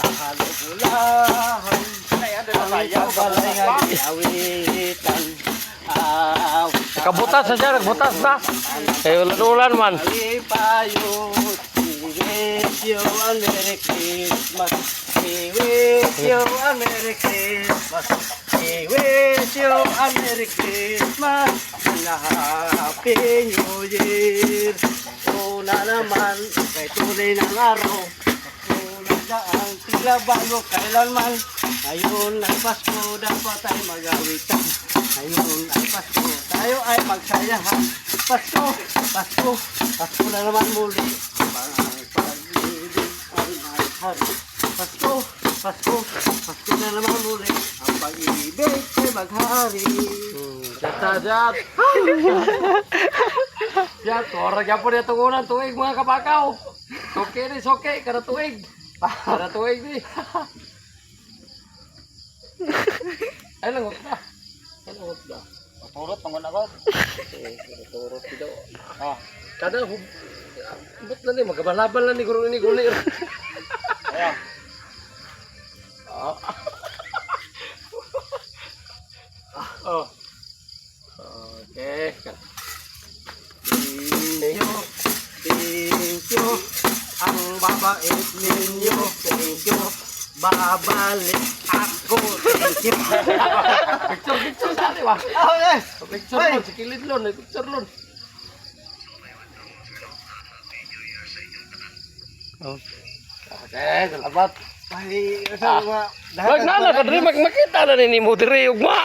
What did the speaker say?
Gulahan-gulahan. Ang kabalay nga giawitan. Nakabutas na siya, nagbutas na. Kayo ulan man. Alipayot, we wish you a Merry Christmas. We wish you a Merry Christmas. We wish you a Merry Christmas and a Happy New Year. Una naman, kay tunay ng araw. Una ang tila bago kailanman. Ngayon ay Pasko, dapat ay mag-awitan. Ngayon ay Pasko, tayo ay magsayahan. Pasko, Pasko, Pasko na naman muli. Ang pag-ibig ay maghari. Pasko, Pasko, Pasko na naman muli. Ang pag-ibig ay maghari. Jat. Jat, orang yapon ya tungunan tuig mga kapakaw. Okay ni, okay, kada tuig. Kada tuig ni. Ay langot na. Ay langot na. Turot, pangon ako. Turot dito. Kada but na ni magkabalaban lang ni guro ni guni. Ayan. Oh. Okay. Thank you. Ang babait ninyo. Thank you. Babalik ako. Thank you. Picture sa atin ba? Okay. Picture lon, si kilid lon, picture lon. Okay, salamat. Ay, sa mga... Wag na, kadri makita na ni mo diri ugma.